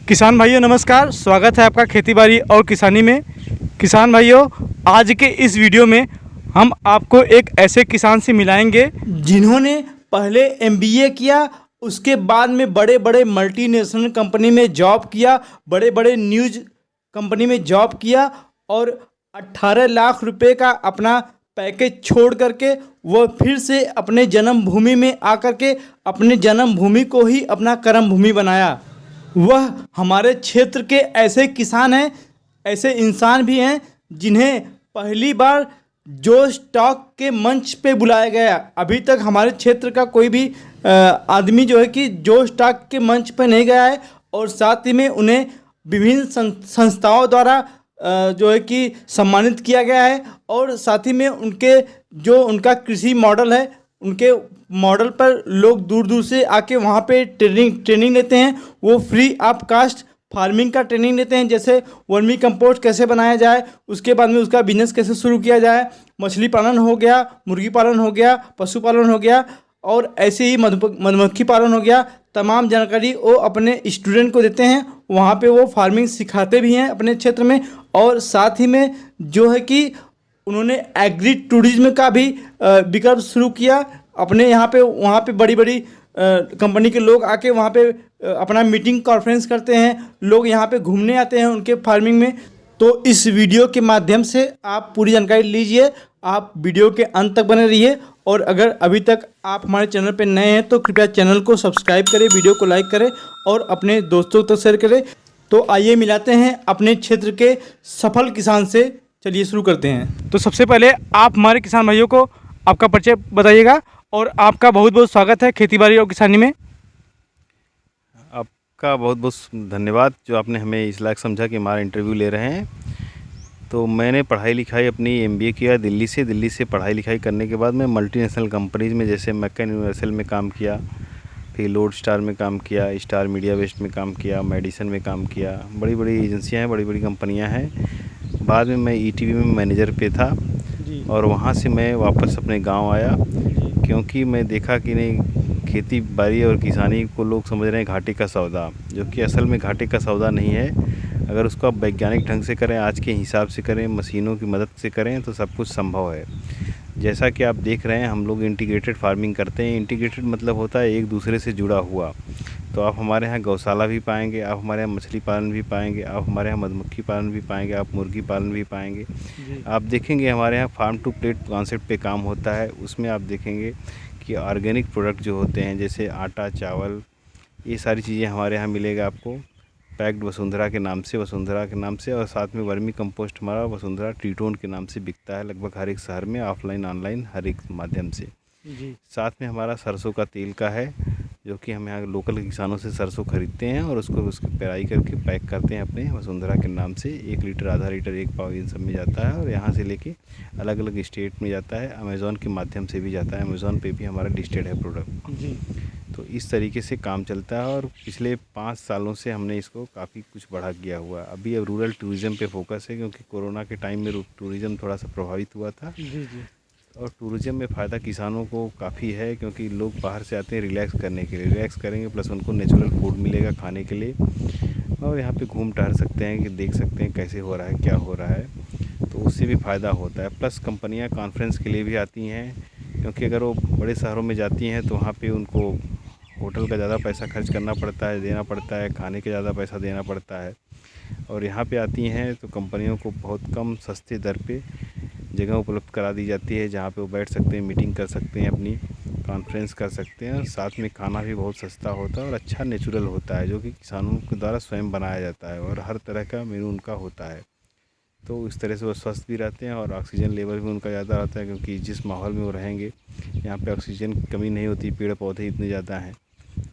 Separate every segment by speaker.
Speaker 1: किसान भाइयों नमस्कार, स्वागत है आपका खेती बाड़ी और किसानी में। किसान भाइयों, आज के इस वीडियो में हम आपको एक ऐसे किसान से मिलाएंगे जिन्होंने पहले एमबीए किया, उसके बाद में बड़े बड़े मल्टीनेशनल कंपनी में जॉब किया, बड़े बड़े न्यूज़ कंपनी में जॉब किया और 18 लाख रुपए का अपना पैकेज छोड़ करके वह फिर से अपने जन्मभूमि में आकर के अपने जन्मभूमि को ही अपना कर्म भूमि बनाया। वह हमारे क्षेत्र के ऐसे किसान हैं, ऐसे इंसान भी हैं जिन्हें पहली बार जोश टॉक के मंच पे बुलाया गया। अभी तक हमारे क्षेत्र का कोई भी आदमी जो है कि जोश टॉक के मंच पे नहीं गया है और साथ ही में उन्हें विभिन्न संस्थाओं द्वारा जो है कि सम्मानित किया गया है और साथ ही में उनका कृषि मॉडल है, उनके मॉडल पर लोग दूर दूर से आके वहाँ पे ट्रेनिंग लेते हैं। वो फ्री ऑफ कास्ट फार्मिंग का ट्रेनिंग लेते हैं, जैसे वर्मी कंपोस्ट कैसे बनाया जाए, उसके बाद में उसका बिजनेस कैसे शुरू किया जाए, मछली पालन हो गया, मुर्गी पालन हो गया, पशुपालन हो गया और ऐसे ही मधुमक्खी पालन हो गया। तमाम जानकारी वो अपने स्टूडेंट को देते हैं। वहाँ पे वो फार्मिंग सिखाते भी हैं अपने क्षेत्र में और साथ ही में जो है कि उन्होंने एग्री टूरिज्म का भी विकल्प शुरू किया अपने यहाँ पे। वहाँ पे बड़ी बड़ी कंपनी के लोग आके वहाँ पे अपना मीटिंग कॉन्फ्रेंस करते हैं, लोग यहाँ पे घूमने आते हैं उनके फार्मिंग में। तो इस वीडियो के माध्यम से आप पूरी जानकारी लीजिए, आप वीडियो के अंत तक बने रहिए और अगर अभी तक आप हमारे चैनल पे नए हैं तो कृपया चैनल को सब्सक्राइब करें, वीडियो को लाइक करें और अपने दोस्तों तक शेयर करें। तो आइए मिलाते हैं अपने क्षेत्र के सफल किसान से। चलिए शुरू करते हैं। तो सबसे पहले आप हमारे किसान भाइयों को आपका परिचय बताइएगा और आपका बहुत बहुत स्वागत है खेती बाड़ी और किसानी में।
Speaker 2: आपका बहुत बहुत धन्यवाद जो आपने हमें इस लायक समझा कि हमारा इंटरव्यू ले रहे हैं। तो मैंने पढ़ाई लिखाई अपनी एमबीए किया दिल्ली से पढ़ाई लिखाई करने के बाद मैं मल्टीनेशनल कंपनीज़ में जैसे मैकन यूनिवर्सल में काम किया, फिर लोड स्टार में काम किया, स्टार मीडिया वेस्ट में काम किया, मेडिसन में काम किया। बड़ी बड़ी एजेंसियां हैं, बड़ी बड़ी कंपनियां हैं। बाद में मैं ईटीवी में मैनेजर पे था और वहाँ से मैं वापस अपने गाँव आया क्योंकि मैं देखा कि नहीं, खेती बाड़ी और किसानी को लोग समझ रहे हैं घाटे का सौदा, जो कि असल में घाटे का सौदा नहीं है। अगर उसको आप वैज्ञानिक ढंग से करें, आज के हिसाब से करें, मशीनों की मदद से करें तो सब कुछ संभव है। जैसा कि आप देख रहे हैं हम लोग इंटीग्रेटेड फार्मिंग करते हैं। इंटीग्रेटेड मतलब होता है एक दूसरे से जुड़ा हुआ। तो आप हमारे यहाँ गौशाला भी पाएंगे, आप हमारे यहाँ मछली पालन भी पाएंगे, आप हमारे यहाँ मधुमक्खी पालन भी पाएंगे, आप मुर्गी पालन भी पाएंगे। आप देखेंगे हमारे यहाँ फार्म टू प्लेट कॉन्सेप्ट पे काम होता है। उसमें आप देखेंगे कि ऑर्गेनिक प्रोडक्ट जो होते हैं जैसे आटा, चावल, ये सारी चीज़ें हमारे यहाँ मिलेगा आपको पैक्ड वसुंधरा के नाम से और साथ में वर्मी कंपोस्ट हमारा वसुंधरा ट्रीटोन के नाम से बिकता है लगभग हर एक शहर में, ऑफलाइन ऑनलाइन हर एक माध्यम से। साथ में हमारा सरसों का तेल का है, जो कि हम यहाँ लोकल किसानों से सरसों खरीदते हैं और उसकी पेराई करके पैक करते हैं अपने वसुंधरा के नाम से। 1 लीटर, आधा लीटर, 1 पाव इन सब में जाता है और यहाँ से लेके अलग अलग स्टेट में जाता है। अमेज़ॉन के माध्यम से भी जाता है, अमेज़ॉन पे भी हमारा लिस्टेड है प्रोडक्ट। तो इस तरीके से काम चलता है और पिछले 5 सालों से हमने इसको काफ़ी कुछ बढ़ा किया हुआ। अभी अब रूरल टूरिज़्म पे फोकस है क्योंकि कोरोना के टाइम में टूरिज़्म थोड़ा सा प्रभावित हुआ था। और टूरिज़्म में फ़ायदा किसानों को काफ़ी है क्योंकि लोग बाहर से आते हैं रिलैक्स करने के लिए, रिलैक्स करेंगे प्लस उनको नेचुरल फूड मिलेगा खाने के लिए और यहाँ पे घूम टहल सकते हैं कि देख सकते हैं कैसे हो रहा है, क्या हो रहा है, तो उससे भी फ़ायदा होता है। प्लस कंपनियाँ कॉन्फ्रेंस के लिए भी आती हैं क्योंकि अगर वो बड़े शहरों में जाती हैं तो वहाँ पर उनको होटल का ज़्यादा पैसा खर्च करना पड़ता है, देना पड़ता है, खाने के ज़्यादा पैसा देना पड़ता है। और यहाँ पे आती हैं तो कंपनियों को बहुत कम सस्ते दर पे जगह उपलब्ध करा दी जाती है जहाँ पे वो बैठ सकते हैं, मीटिंग कर सकते हैं, अपनी कॉन्फ्रेंस कर सकते हैं और साथ में खाना भी बहुत सस्ता होता है और अच्छा नेचुरल होता है जो कि किसानों के द्वारा स्वयं बनाया जाता है और हर तरह का मेनू उनका होता है। तो इस तरह से वो स्वस्थ भी रहते हैं और ऑक्सीजन लेवल भी उनका ज़्यादा रहता है क्योंकि जिस माहौल में वो रहेंगे यहाँ पे ऑक्सीजन की कमी नहीं होती, पेड़ पौधे इतने ज़्यादा हैं।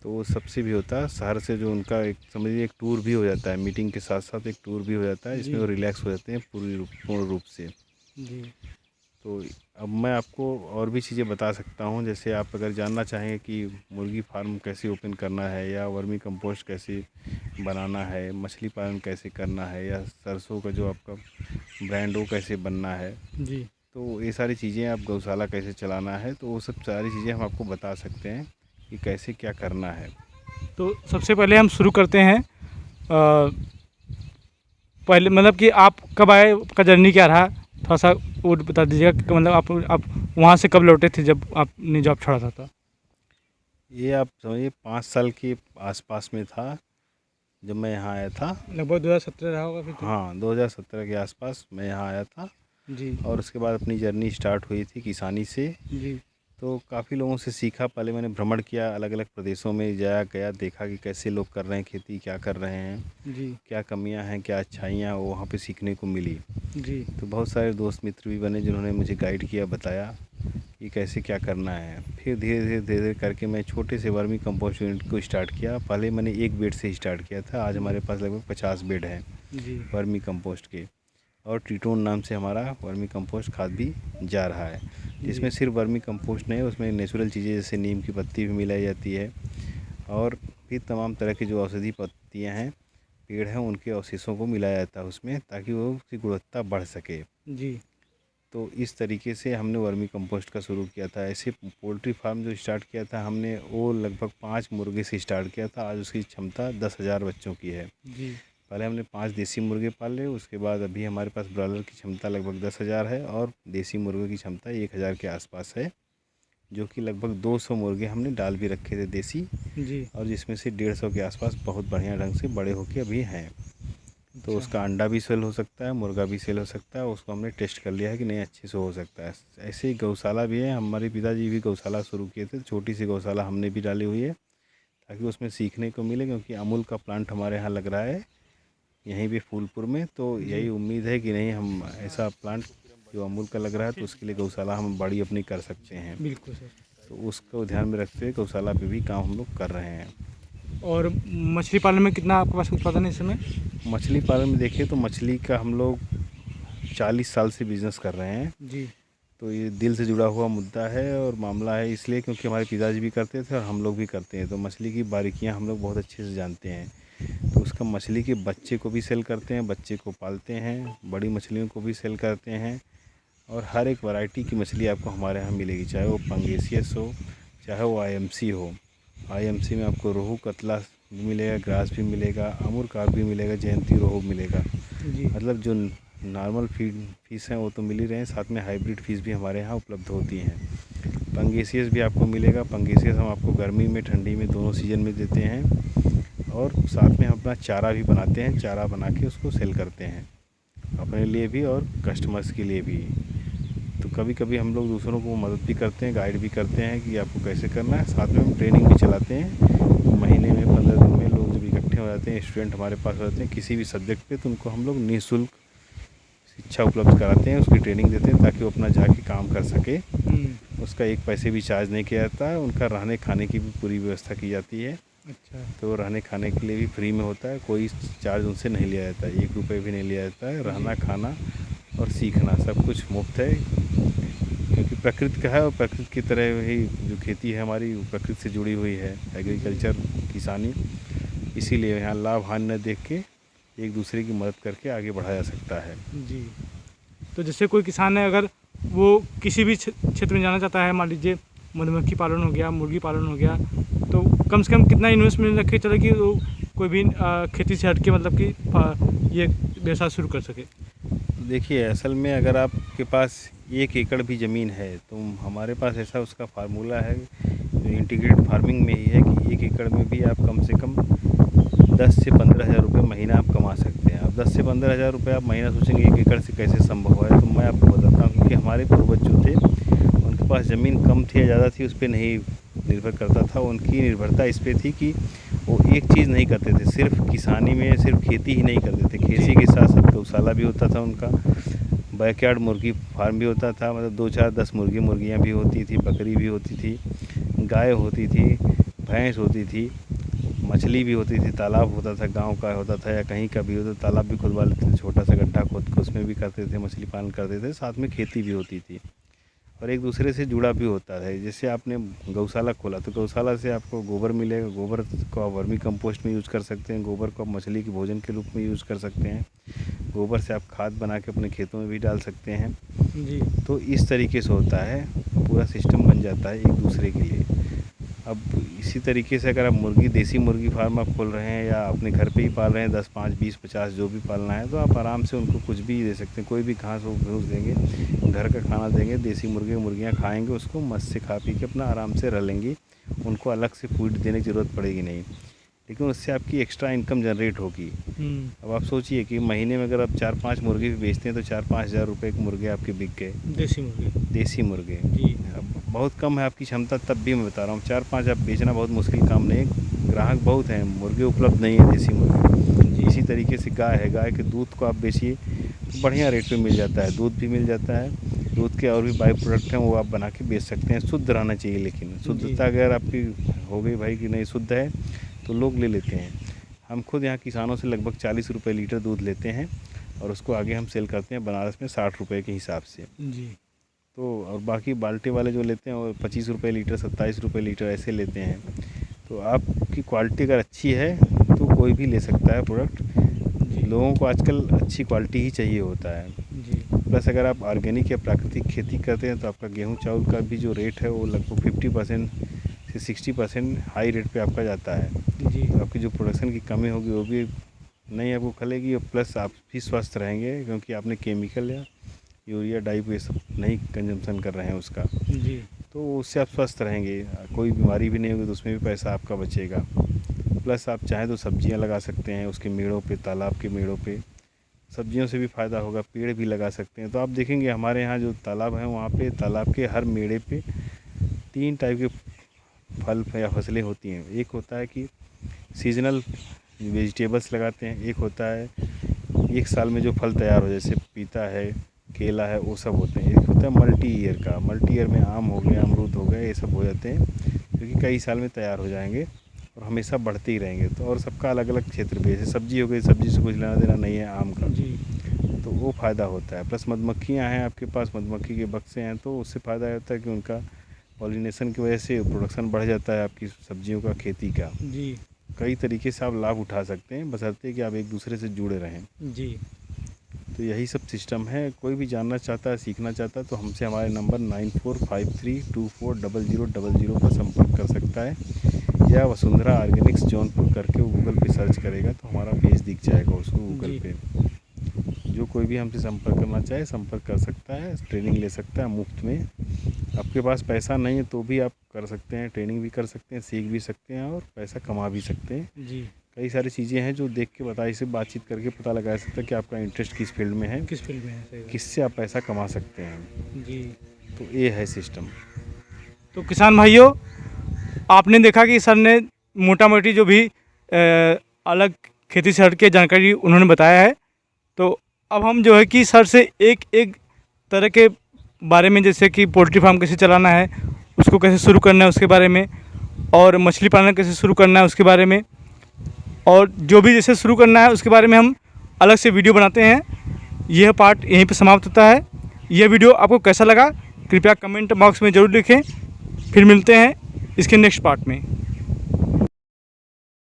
Speaker 2: तो वो सबसे भी होता है। शहर से जो उनका एक समझिए एक टूर भी हो जाता है, मीटिंग के साथ साथ एक टूर भी हो जाता है जिसमें वो रिलैक्स हो जाते हैं पूर्ण रूप से। तो अब मैं आपको और भी चीज़ें बता सकता हूँ, जैसे आप अगर जानना चाहें कि मुर्गी फार्म कैसे ओपन करना है या वर्मी कंपोस्ट कैसे बनाना है, मछली पालन कैसे करना है या सरसों का जो आपका ब्रांड वो कैसे बनना है, तो ये सारी चीज़ें, आप गौशाला कैसे चलाना है, तो वो सब सारी चीज़ें हम आपको बता सकते हैं कि कैसे क्या करना है।
Speaker 1: तो सबसे पहले हम शुरू करते हैं पहले मतलब कि आप कब आए, आपका जर्नी क्या रहा, थोड़ा सा वो बता दीजिएगा कि मतलब आप वहाँ से कब लौटे थे जब आपने जॉब छोड़ा था।
Speaker 2: ये आप समझिए 5 साल के आसपास में था जब मैं यहाँ आया था।
Speaker 1: लगभग 2017 रहा होगा फिर तो।
Speaker 2: हाँ, 2017 के आसपास मैं यहाँ आया था
Speaker 1: जी
Speaker 2: और उसके बाद अपनी जर्नी स्टार्ट हुई थी किसानी से।
Speaker 1: जी
Speaker 2: तो काफ़ी लोगों से सीखा। पहले मैंने भ्रमण किया, अलग अलग प्रदेशों में जाया गया, देखा कि कैसे लोग कर रहे हैं खेती, क्या कर रहे हैं,
Speaker 1: जी
Speaker 2: क्या कमियां हैं, क्या अच्छाइयाँ वो वहाँ पे सीखने को मिली।
Speaker 1: जी
Speaker 2: तो बहुत सारे दोस्त मित्र भी बने जिन्होंने मुझे गाइड किया, बताया कि कैसे क्या करना है। फिर धीरे धीरे करके मैं छोटे से वर्मी कंपोस्ट यूनिट को स्टार्ट किया। पहले मैंने 1 बेड से स्टार्ट किया था, आज हमारे पास लगभग 50 बेड हैं
Speaker 1: जी
Speaker 2: वर्मी कंपोस्ट के। और ट्रीटोन नाम से हमारा वर्मी कंपोस्ट खाद भी जा रहा है, जिसमें सिर्फ वर्मी कंपोस्ट नहीं, उसमें नेचुरल चीज़ें जैसे नीम की पत्ती भी मिलाई जाती है और भी तमाम तरह की जो औषधि पत्तियां हैं, पेड़ हैं, उनके अवशेषों को मिलाया जाता है उसमें, ताकि वो उसकी गुणवत्ता बढ़ सके।
Speaker 1: जी
Speaker 2: तो इस तरीके से हमने वर्मी कंपोस्ट का शुरू किया था। ऐसे पोल्ट्री फार्म जो स्टार्ट किया था हमने, वो लगभग 5 मुर्गे से स्टार्ट किया था। आज उसकी क्षमता 10,000 बच्चों की है।
Speaker 1: जी
Speaker 2: पहले हमने 5 देसी मुर्गे पाले, उसके बाद अभी हमारे पास ब्रॉयलर की क्षमता लगभग 10,000 है और देसी मुर्गे की क्षमता 1,000 के आसपास है, जो कि लगभग 200 मुर्गे हमने डाल भी रखे थे देसी,
Speaker 1: जी
Speaker 2: और जिसमें से 150 के आसपास बहुत बढ़िया ढंग से बड़े होके अभी हैं। तो
Speaker 1: अच्छा।
Speaker 2: उसका अंडा भी सेल हो सकता है, मुर्गा भी सेल हो सकता है। उसको हमने टेस्ट कर लिया है कि नहीं, अच्छे से हो सकता है। ऐसे ही गौशाला भी है, हमारे पिताजी भी गौशाला शुरू किए थे, छोटी सी गौशाला हमने भी डाली हुई है, ताकि उसमें सीखने को मिले। क्योंकि अमूल का प्लांट हमारे यहाँ लग रहा है यहीं पे फूलपुर में, तो यही उम्मीद है कि नहीं, हम ऐसा प्लांट जो अमूल का लग रहा है तो उसके लिए गौशाला हम बड़ी अपनी कर सकते हैं।
Speaker 1: बिल्कुल सर।
Speaker 2: तो उसको ध्यान में रखते हुए गौशाला पे भी काम हम लोग कर रहे हैं।
Speaker 1: और मछली पालन में कितना आपके पास उत्पादन है इस समय।
Speaker 2: मछली पालन में देखिए तो मछली का हम लोग 40 साल से बिज़नेस कर रहे हैं।
Speaker 1: जी
Speaker 2: तो ये दिल से जुड़ा हुआ मुद्दा है और मामला है, इसलिए क्योंकि हमारे पिताजी भी करते थे और हम लोग भी करते हैं। तो मछली की बारीकियां हम लोग बहुत अच्छे से जानते हैं। तो उसका मछली के बच्चे को भी सेल करते हैं, बच्चे को पालते हैं, बड़ी मछलियों को भी सेल करते हैं। और हर एक वैरायटी की मछली आपको हमारे यहाँ मिलेगी, चाहे वो पंगेसियस हो, चाहे वो आईएमसी हो। आईएमसी में आपको रोहू कतला भी मिलेगा, ग्रास भी मिलेगा, अमूर कार्प भी मिलेगा, जयंती रोहू मिलेगा।
Speaker 1: जी
Speaker 2: मतलब जो नॉर्मल फ़िश हैं वो तो मिल ही रहे हैं, साथ में हाइब्रिड फ़िश भी हमारे यहाँ उपलब्ध होती हैं। पंगेसियस भी आपको मिलेगा। पंगेसियस हम आपको गर्मी में, ठंडी में, दोनों सीज़न में देते हैं। और साथ में हम अपना चारा भी बनाते हैं, चारा बना के उसको सेल करते हैं, अपने लिए भी और कस्टमर्स के लिए भी। तो कभी कभी हम लोग दूसरों को मदद भी करते हैं, गाइड भी करते हैं कि आपको कैसे करना है। साथ में हम ट्रेनिंग भी चलाते हैं। महीने में 15 दिन में लोग जब इकट्ठे हो जाते हैं, स्टूडेंट हमारे पास हो जाते हैं किसी भी सब्जेक्ट पे, तो उनको हम लोग निःशुल्क शिक्षा उपलब्ध कराते हैं, उसकी ट्रेनिंग देते हैं, ताकि वो अपना जाके काम कर सके। उसका एक पैसे भी चार्ज नहीं किया जाता है। उनका रहने खाने की भी पूरी व्यवस्था की जाती है।
Speaker 1: अच्छा
Speaker 2: तो रहने खाने के लिए भी फ्री में होता है, कोई चार्ज उनसे नहीं लिया जाता है, 1 रुपये भी नहीं लिया जाता है। रहना, खाना और सीखना सब कुछ मुफ्त है, क्योंकि प्रकृति का है और प्रकृति की तरह ही जो खेती है हमारी, वो प्रकृति से जुड़ी हुई है, एग्रीकल्चर, किसानी। इसीलिए यहाँ लाभ हानि न देख के एक दूसरे की मदद करके आगे बढ़ाया जा सकता है।
Speaker 1: जी। तो जैसे कोई किसान है, अगर वो किसी भी क्षेत्र में जाना चाहता है, मान लीजिए मधुमक्खी पालन हो गया, मुर्गी पालन हो गया, तो कम से कम कितना इन्वेस्टमेंट रखे चले कि वो कोई भी खेती से हट के मतलब कि ये व्यवसाय शुरू कर सके।
Speaker 2: देखिए, असल में अगर आपके पास 1 एकड़ भी ज़मीन है तो हमारे पास ऐसा उसका फार्मूला है जो इंटीग्रेटेड फार्मिंग में ही है कि 1 एकड़ में भी आप कम से कम 10 से 15,000 रुपये महीना आप कमा सकते हैं। अब 10 से 15,000 रुपये आप महीना सोचेंगे 1 एकड़ से कैसे संभव है, तो मैं आपको बताता हूँ। क्योंकि हमारे पूर्वज जो थे उनके पास ज़मीन कम थी या ज़्यादा थी, उस पर नहीं निर्भर करता था। उनकी निर्भरता इस पर थी कि वो एक चीज़ नहीं करते थे, सिर्फ किसानी में सिर्फ खेती ही नहीं करते थे, खेती के साथ साथ गौशाला भी होता था उनका, बैकयार्ड मुर्गी फार्म भी होता था। मतलब 2, 4, 10 मुर्गियाँ भी होती थी, बकरी भी होती थी, गाय होती थी, भैंस होती थी, मछली भी होती थी, तालाब होता था, गांव का होता था या कहीं का भी होता, तालाब भी खुदवा लेते थे, छोटा सा गड्ढा खोद के उसमें भी करते थे, मछली पालन करते थे, साथ में खेती भी होती थी और एक दूसरे से जुड़ा भी होता है। जैसे आपने गौशाला खोला तो गौशाला से आपको गोबर मिलेगा, गोबर को आप वर्मी कंपोस्ट में यूज़ कर सकते हैं, गोबर को आप मछली के भोजन के रूप में यूज़ कर सकते हैं, गोबर से आप खाद बना के अपने खेतों में भी डाल सकते हैं।
Speaker 1: जी
Speaker 2: तो इस तरीके से होता है, पूरा सिस्टम बन जाता है एक दूसरे के लिए। अब इसी तरीके से अगर आप देसी मुर्गी फार्म आप खोल रहे हैं या अपने घर पे ही पाल रहे हैं 10, 5, 20, 50 जो भी पालना है, तो आप आराम से उनको कुछ भी दे सकते हैं। कोई भी घास वो घूस देंगे, घर का खाना देंगे, देसी मुर्गियाँ खाएंगे, उसको मस्त से खा पी के अपना आराम से रह लेंगी। उनको अलग से फूड देने की ज़रूरत पड़ेगी नहीं, लेकिन उससे आपकी एक्स्ट्रा इनकम जनरेट होगी। अब आप सोचिए कि महीने में अगर आप 4-5 मुर्गे भी बेचते हैं तो 4-5 हज़ार रुपये एक मुर्गे आपके बिक गए, देसी मुर्गे। अब बहुत कम है आपकी क्षमता, तब भी मैं बता रहा हूँ 4-5 आप बेचना बहुत मुश्किल काम नहीं है। ग्राहक बहुत हैं, मुर्गे उपलब्ध नहीं है देसी मुर्गे। इसी तरीके से गाय है, गाय के दूध को आप बेचिए तो बढ़िया रेट पे मिल जाता है, दूध भी मिल जाता है। दूध के और भी बाई प्रोडक्ट हैं वो आप बना के बेच सकते हैं। शुद्ध रहना चाहिए, लेकिन शुद्धता अगर आपकी हो गई भाई कि नहीं शुद्ध है तो लोग ले लेते हैं। हम खुद यहाँ किसानों से लगभग 40 रुपये लीटर दूध लेते हैं और उसको आगे हम सेल करते हैं बनारस में 60 रुपये के हिसाब से
Speaker 1: जी।
Speaker 2: तो। और बाकी बाल्टी वाले जो लेते हैं वो 25 रुपये लीटर, 27 रुपये लीटर ऐसे लेते हैं। तो आपकी क्वालिटी अगर अच्छी है तो कोई भी ले सकता है प्रोडक्ट। लोगों को आजकल अच्छी क्वालिटी ही चाहिए होता है जी। प्लस अगर आप ऑर्गेनिक या प्राकृतिक खेती करते हैं तो आपका गेहूँ चावल का भी जो रेट है वो लगभग 50% से 60% हाई रेट पे आपका जाता है जी। तो आपकी जो प्रोडक्शन की कमी होगी वो भी नहीं आपको खलेगी, और प्लस आप भी स्वस्थ रहेंगे क्योंकि आपने केमिकल या यूरिया डाई ये सब नहीं कंजम्पशन कर रहे हैं उसका जी। तो उससे आप स्वस्थ रहेंगे, कोई बीमारी भी नहीं होगी, तो उसमें भी पैसा आपका बचेगा। प्लस आप चाहें तो सब्जियां लगा सकते हैं उसके मेड़ों पे, तालाब के मेड़ों पे सब्जियों से भी फ़ायदा होगा। पेड़ भी लगा सकते हैं। तो आप देखेंगे हमारे यहाँ जो तालाब हैं वहाँ पे तालाब के हर मेड़े पे 3 टाइप के फल या फसलें होती हैं। एक होता है कि सीजनल वेजिटेबल्स लगाते हैं, एक होता है एक साल में जो फल तैयार हो, जैसे पपीता है, केला है, वो सब होते हैं। एक होता है मल्टी ईयर का, मल्टी ईयर में आम हो गया, अमरूद हो गया, ये सब हो जाते हैं क्योंकि कई साल में तैयार हो जाएंगे और हमेशा बढ़ते ही रहेंगे। तो और सबका अलग अलग क्षेत्र पे, जैसे सब्जी हो गई, सब्जी से कुछ लेना देना नहीं है आम का जी, तो वो फ़ायदा होता है। प्लस मधुमक्खियाँ हैं आपके पास, मधुमक्खी के बक्से हैं, तो उससे फ़ायदा होता है कि उनका पॉलिनेशन की वजह से प्रोडक्शन बढ़ जाता है आपकी सब्जियों का, खेती का जी। कई तरीके से आप लाभ उठा सकते हैं, बशर्ते कि आप एक दूसरे से जुड़े रहें जी। तो यही सब सिस्टम है। कोई भी जानना चाहता है, सीखना चाहता है तो हमसे हमारे नंबर 9453240000 पर संपर्क कर सकता है, या वसुंधरा ऑर्गेनिक्स जौनपुर करके वो गूगल पे सर्च करेगा तो हमारा पेज दिख जाएगा उसको गूगल पे। जो कोई भी हमसे संपर्क करना चाहे संपर्क कर सकता है, ट्रेनिंग ले सकता है मुफ्त में। आपके पास पैसा नहीं है तो भी आप कर सकते हैं, ट्रेनिंग भी कर सकते हैं, सीख भी सकते हैं और पैसा कमा भी सकते हैं जी। कई सारी चीज़ें हैं जो देख के बताइए से बातचीत करके पता लगा सकते हैं कि आपका इंटरेस्ट किस फील्ड में है, किससे आप पैसा कमा सकते हैं जी। तो ये है सिस्टम।
Speaker 1: तो किसान भाइयों, आपने देखा कि सर ने मोटा मोटी जो भी अलग खेती से हट के जानकारी उन्होंने बताया है। तो अब हम जो है कि सर से एक एक तरह के बारे में, जैसे कि पोल्ट्री फार्म कैसे चलाना है, उसको कैसे शुरू करना है उसके बारे में, और मछली पालन कैसे शुरू करना है उसके बारे में, और जो भी जैसे शुरू करना है उसके बारे में हम अलग से वीडियो बनाते हैं। यह पार्ट यहीं पे समाप्त होता है। यह वीडियो आपको कैसा लगा कृपया कमेंट बॉक्स में ज़रूर लिखें। फिर मिलते हैं इसके नेक्स्ट पार्ट में।